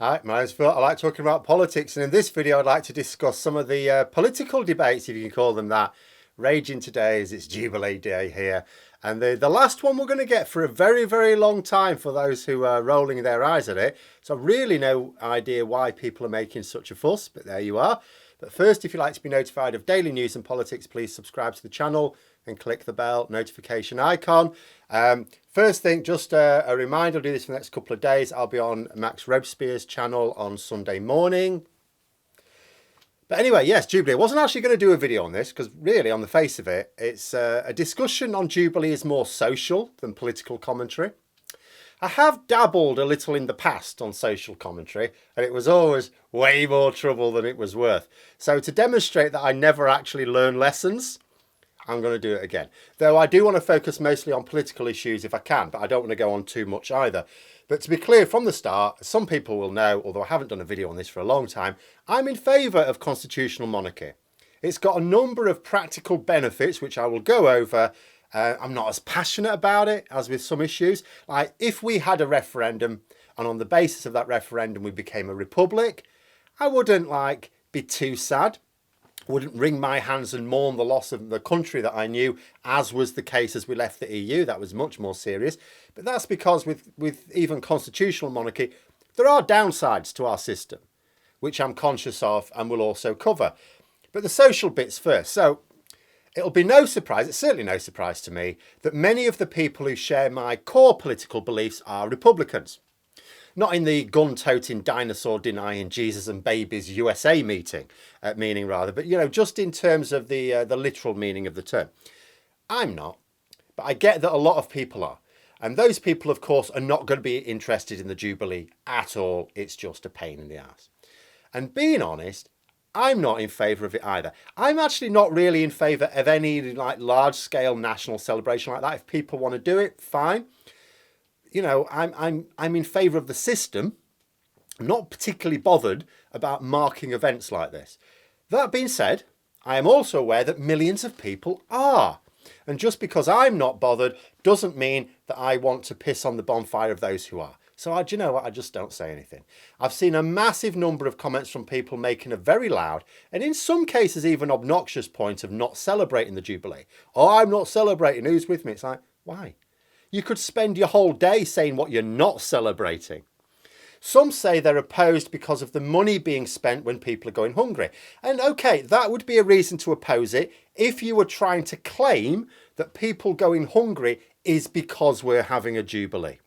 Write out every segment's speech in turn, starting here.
Hi, my name's Phil. I like talking about politics, and in this video, I'd like to discuss some of the political debates, if you can call them that, raging today as it's Jubilee Day here. And the last one we're going to get for a very, very long time for those who are rolling their eyes at it. So, really, no idea why people are making such a fuss, but there you are. But first, if you'd like to be notified of daily news and politics, please subscribe to the channel and click the bell notification icon. First thing, just a reminder, I'll do this for the next couple of days. I'll be on Max Robespierre's channel on Sunday morning. But anyway, yes, Jubilee. I wasn't actually going to do a video on this because really, on the face of it, it's a discussion on Jubilee is more social than political commentary. I have dabbled a little in the past on social commentary, and it was always way more trouble than it was worth. So to demonstrate that I never actually learn lessons, I'm going to do it again. Though I do want to focus mostly on political issues if I can, but I don't want to go on too much either. But to be clear from the start, some people will know, although I haven't done a video on this for a long time, I'm in favour of constitutional monarchy. It's got a number of practical benefits, which I will go over. I'm not as passionate about it as with some issues. Like if we had a referendum and on the basis of that referendum we became a republic, I wouldn't be too sad. Wouldn't wring my hands and mourn the loss of the country that I knew, as was the case as we left the EU. That was much more serious. But that's because with even constitutional monarchy, there are downsides to our system, which I'm conscious of and will also cover. But the social bits first. So it'll be no surprise, it's certainly no surprise to me, that many of the people who share my core political beliefs are Republicans. Not in the gun-toting, dinosaur-denying Jesus and babies USA meaning rather, but just in terms of the literal meaning of the term. I'm not, but I get that a lot of people are. And those people, of course, are not going to be interested in the Jubilee at all. It's just a pain in the ass. And being honest, I'm not in favour of it either. I'm actually not really in favour of any large-scale national celebration like that. If people want to do it, fine. I'm in favour of the system. I'm not particularly bothered about marking events like this. That being said, I am also aware that millions of people are. And just because I'm not bothered doesn't mean that I want to piss on the bonfire of those who are. So do you know what? I just don't say anything. I've seen a massive number of comments from people making a very loud and in some cases even obnoxious point of not celebrating the Jubilee. Oh, I'm not celebrating. Who's with me? It's like, why? You could spend your whole day saying what you're not celebrating. Some say they're opposed because of the money being spent when people are going hungry. And okay, that would be a reason to oppose it if you were trying to claim that people going hungry is because we're having a Jubilee.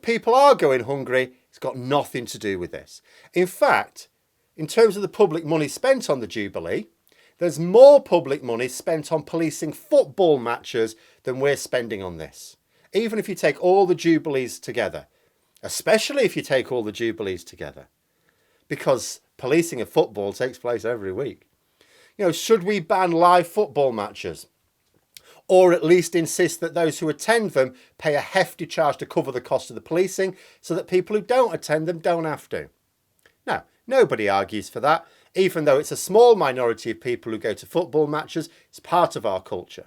People are going hungry. It's got nothing to do with this. In fact, in terms of the public money spent on the Jubilee, there's more public money spent on policing football matches than we're spending on this. Even if you take all the Jubilees together. Especially if you take all the Jubilees together. Because policing of football takes place every week. Should we ban live football matches? Or at least insist that those who attend them pay a hefty charge to cover the cost of the policing so that people who don't attend them don't have to? No, nobody argues for that. Even though it's a small minority of people who go to football matches, it's part of our culture.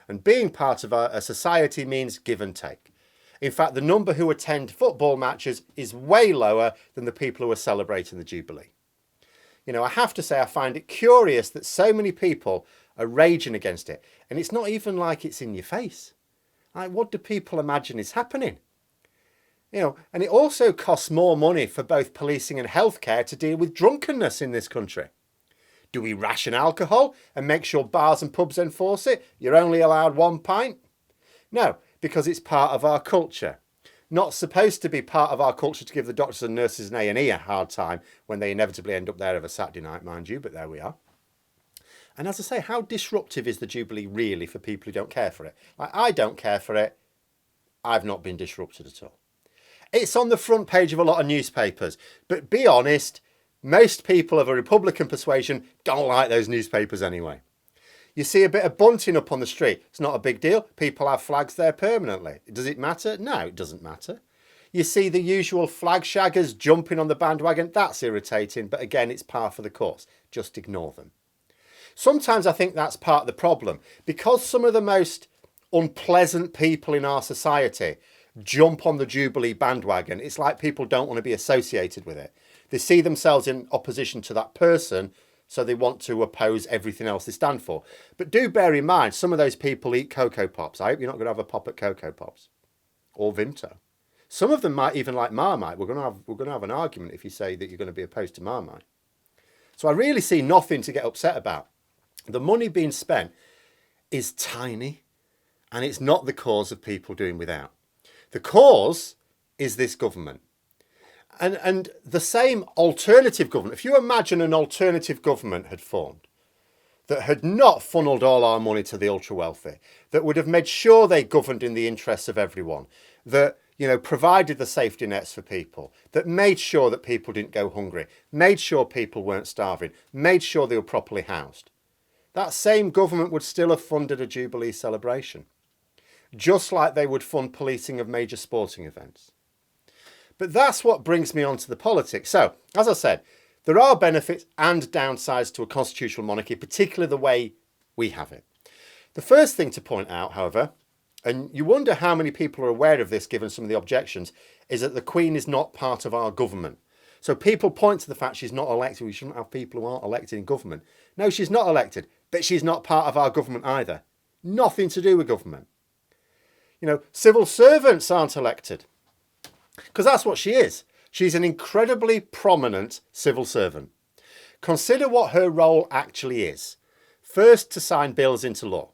And being part of a society means give and take. In fact, the number who attend football matches is way lower than the people who are celebrating the Jubilee. I have to say I find it curious that so many people are raging against it. And it's not even like it's in your face. What do people imagine is happening? And it also costs more money for both policing and healthcare to deal with drunkenness in this country. Do we ration alcohol and make sure bars and pubs enforce it? You're only allowed 1 pint? No, because it's part of our culture. Not supposed to be part of our culture to give the doctors and nurses in A&E a hard time when they inevitably end up there of a Saturday night, mind you, but there we are. And as I say, how disruptive is the Jubilee really for people who don't care for it? I don't care for it. I've not been disrupted at all. It's on the front page of a lot of newspapers. But be honest, most people of a Republican persuasion don't like those newspapers anyway. You see a bit of bunting up on the street. It's not a big deal. People have flags there permanently. Does it matter? No, it doesn't matter. You see the usual flag shaggers jumping on the bandwagon. That's irritating. But again, it's par for the course. Just ignore them. Sometimes I think that's part of the problem. Because some of the most unpleasant people in our society jump on the Jubilee bandwagon. It's like people don't want to be associated with it. They see themselves in opposition to that person, so they want to oppose everything else they stand for. But do bear in mind, some of those people eat Cocoa Pops. I hope you're not going to have a pop at Cocoa Pops or Vimto. Some of them might even like Marmite. We're going to have an argument if you say that you're going to be opposed to Marmite. So I really see nothing to get upset about. The money being spent is tiny, and it's not the cause of people doing without. The cause is this government. And the same alternative government, if you imagine an alternative government had formed that had not funneled all our money to the ultra wealthy, that would have made sure they governed in the interests of everyone, that, you know, provided the safety nets for people, that made sure that people didn't go hungry, made sure people weren't starving, made sure they were properly housed. That same government would still have funded a Jubilee celebration, just like they would fund policing of major sporting events. But that's what brings me on to the politics. So, as I said, there are benefits and downsides to a constitutional monarchy, particularly the way we have it. The first thing to point out, however, and you wonder how many people are aware of this given some of the objections, is that the Queen is not part of our government. So people point to the fact she's not elected. We shouldn't have people who aren't elected in government. No, she's not elected, but she's not part of our government either. Nothing to do with government. You know, civil servants aren't elected. Because that's what she is. She's an incredibly prominent civil servant. Consider what her role actually is. First, to sign bills into law.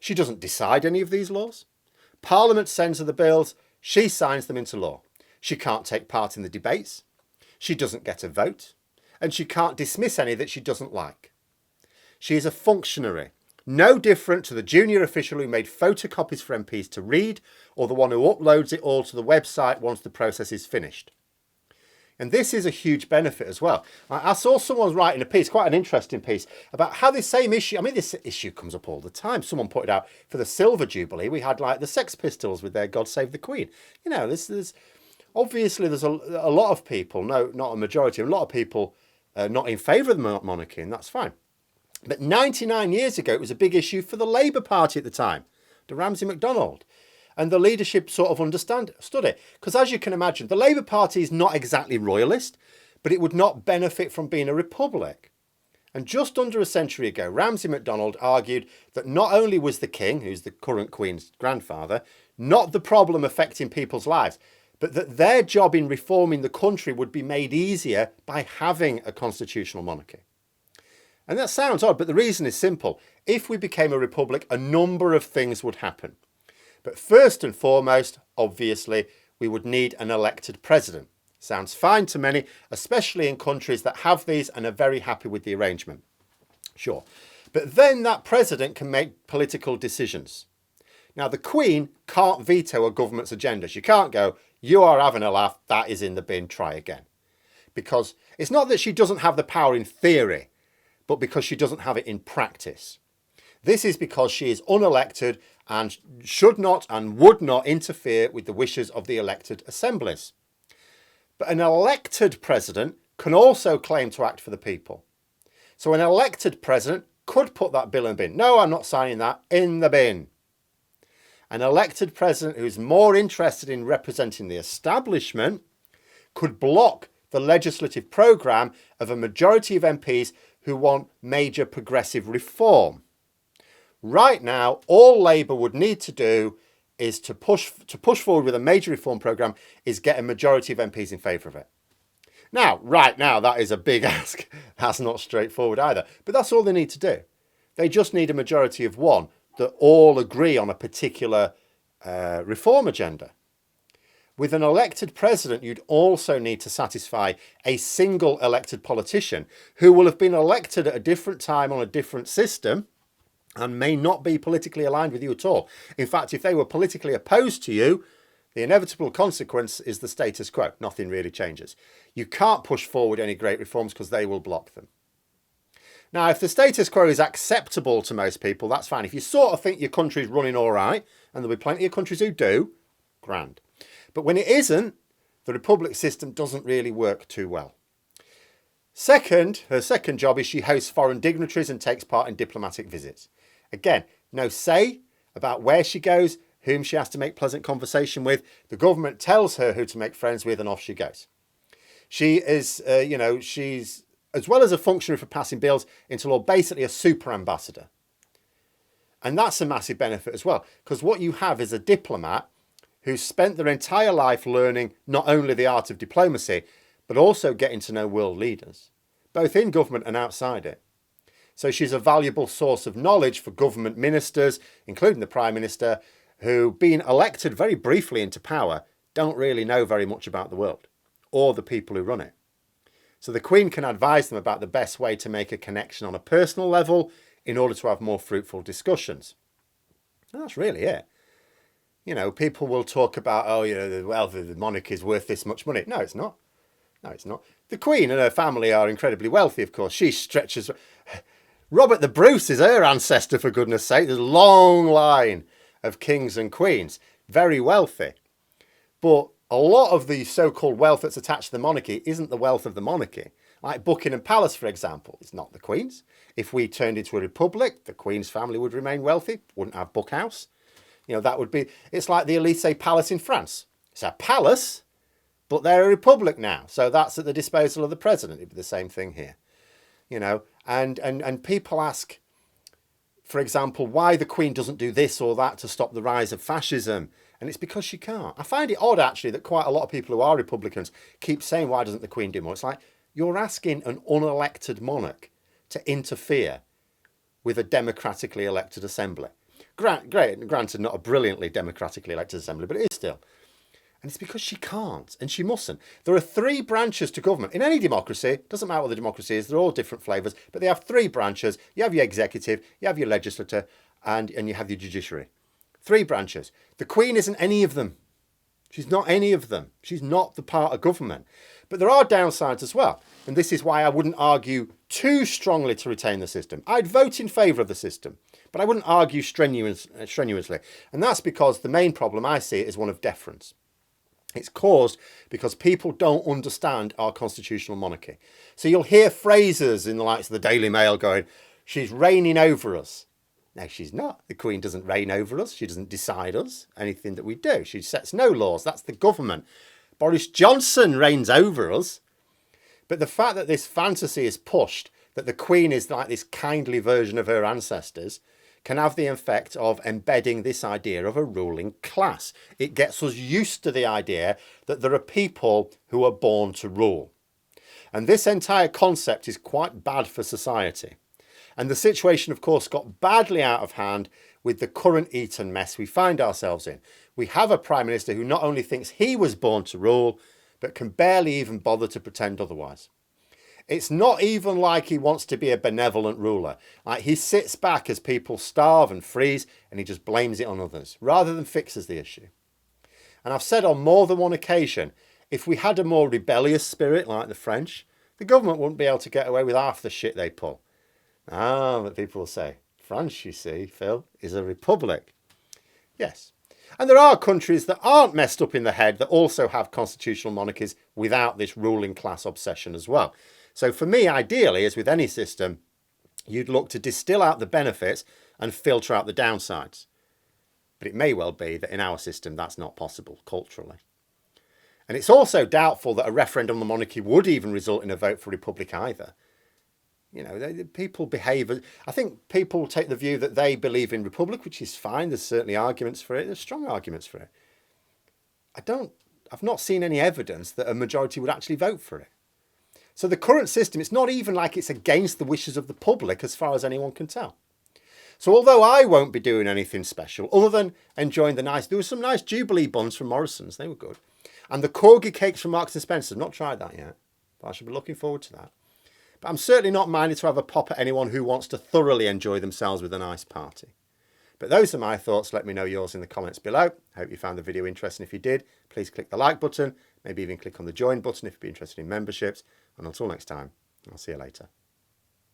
She doesn't decide any of these laws. Parliament sends her the bills. She signs them into law. She can't take part in the debates. She doesn't get a vote. And she can't dismiss any that she doesn't like. She is a functionary. No different to the junior official who made photocopies for MPs to read, or the one who uploads it all to the website once the process is finished. And this is a huge benefit as well. I saw someone writing a piece, quite an interesting piece, about how this same issue, I mean, this issue comes up all the time. Someone put it out for the Silver Jubilee. We had like the Sex Pistols with their God Save the Queen. You know, obviously there's a lot of people, no, not a majority, a lot of people not in favour of the monarchy, and that's fine. But 99 years ago, it was a big issue for the Labour Party at the time, the Ramsay MacDonald. And the leadership sort of understood it. Because as you can imagine, the Labour Party is not exactly royalist, but it would not benefit from being a republic. And just under a century ago, Ramsay MacDonald argued that not only was the king, who's the current Queen's grandfather, not the problem affecting people's lives, but that their job in reforming the country would be made easier by having a constitutional monarchy. And that sounds odd, but the reason is simple. If we became a republic, a number of things would happen. But first and foremost, obviously, we would need an elected president. Sounds fine to many, especially in countries that have these and are very happy with the arrangement. Sure. But then that president can make political decisions. Now, the Queen can't veto a government's agenda. She can't go, you are having a laugh, that is in the bin, try again. Because it's not that she doesn't have the power in theory, but because she doesn't have it in practice. This is because she is unelected and should not and would not interfere with the wishes of the elected assemblies. But an elected president can also claim to act for the people. So an elected president could put that bill in the bin. No, I'm not signing that, in the bin. An elected president who's more interested in representing the establishment could block the legislative programme of a majority of MPs who want major progressive reform. Right now, all Labour would need to do is to push forward with a major reform programme is get a majority of MPs in favour of it. Now, right now, that is a big ask. That's not straightforward either. But that's all they need to do. They just need a majority of one that all agree on a particular reform agenda. With an elected president, you'd also need to satisfy a single elected politician who will have been elected at a different time on a different system and may not be politically aligned with you at all. In fact, if they were politically opposed to you, the inevitable consequence is the status quo. Nothing really changes. You can't push forward any great reforms because they will block them. Now, if the status quo is acceptable to most people, that's fine. If you sort of think your country's running all right, and there'll be plenty of countries who do, grand. But when it isn't, the republic system doesn't really work too well. Second, her second job is she hosts foreign dignitaries and takes part in diplomatic visits. Again, no say about where she goes, whom she has to make pleasant conversation with. The government tells her who to make friends with, and off she goes. She is, she's, as well as a functionary for passing bills into law, basically a super ambassador. And that's a massive benefit as well, because what you have is a diplomat who's spent their entire life learning not only the art of diplomacy, but also getting to know world leaders, both in government and outside it. So she's a valuable source of knowledge for government ministers, including the Prime Minister, who, being elected very briefly into power, don't really know very much about the world or the people who run it. So the Queen can advise them about the best way to make a connection on a personal level in order to have more fruitful discussions. And that's really it. People will talk about, the monarchy is worth this much money. No, it's not. No, it's not. The Queen and her family are incredibly wealthy, of course. She stretches... Robert the Bruce is her ancestor, for goodness sake. There's a long line of kings and queens, very wealthy. But a lot of the so-called wealth that's attached to the monarchy isn't the wealth of the monarchy. Like Buckingham Palace, for example, it's not the Queen's. If we turned into a republic, the Queen's family would remain wealthy, wouldn't have Bookhouse. That would be... It's like the Élysée Palace in France. It's a palace, but they're a republic now. So that's at the disposal of the president. It'd be the same thing here. And people ask, for example, why the Queen doesn't do this or that to stop the rise of fascism. And it's because she can't. I find it odd, actually, that quite a lot of people who are Republicans keep saying, why doesn't the Queen do more? It's like, you're asking an unelected monarch to interfere with a democratically elected assembly. Granted, not a brilliantly democratically elected assembly, but it is still. And it's because she can't and she mustn't. There are 3 branches to government. In any democracy, doesn't matter what the democracy is, they're all different flavours, but they have 3 branches. You have your executive, you have your legislature, and you have your judiciary. 3 branches. The Queen isn't any of them. She's not any of them. She's not the part of government. But there are downsides as well. And this is why I wouldn't argue too strongly to retain the system. I'd vote in favour of the system, but I wouldn't argue strenuously. And that's because the main problem I see is one of deference. It's caused because people don't understand our constitutional monarchy. So you'll hear phrases in the likes of the Daily Mail going, she's reigning over us. No, she's not. The Queen doesn't reign over us. She doesn't decide us, anything that we do. She sets no laws. That's the government. Boris Johnson reigns over us. But the fact that this fantasy is pushed, that the Queen is like this kindly version of her ancestors, can have the effect of embedding this idea of a ruling class. It gets us used to the idea that there are people who are born to rule. And this entire concept is quite bad for society. And the situation, of course, got badly out of hand with the current Eton mess we find ourselves in. We have a Prime Minister who not only thinks he was born to rule, but can barely even bother to pretend otherwise. It's not even like he wants to be a benevolent ruler. Like, he sits back as people starve and freeze and he just blames it on others rather than fixes the issue. And I've said on more than one occasion, if we had a more rebellious spirit like the French, the government wouldn't be able to get away with half the shit they pull. But people will say, France, you see, Phil, is a republic. Yes. And there are countries that aren't messed up in the head that also have constitutional monarchies without this ruling class obsession as well. So for me, ideally, as with any system, you'd look to distill out the benefits and filter out the downsides. But it may well be that in our system, that's not possible culturally. And it's also doubtful that a referendum on the monarchy would even result in a vote for republic either. People behave... I think people take the view that they believe in republic, which is fine. There's certainly arguments for it. There's strong arguments for it. I've not seen any evidence that a majority would actually vote for it. So the current system, it's not even like it's against the wishes of the public as far as anyone can tell. So although I won't be doing anything special, other than enjoying there were some nice Jubilee buns from Morrison's, they were good. And the corgi cakes from Marks & Spencer, I've not tried that yet, but I should be looking forward to that. But I'm certainly not minded to have a pop at anyone who wants to thoroughly enjoy themselves with a nice party. But those are my thoughts. Let me know yours in the comments below. Hope you found the video interesting. If you did, please click the like button. Maybe even click on the join button if you'd be interested in memberships. And until next time, I'll see you later.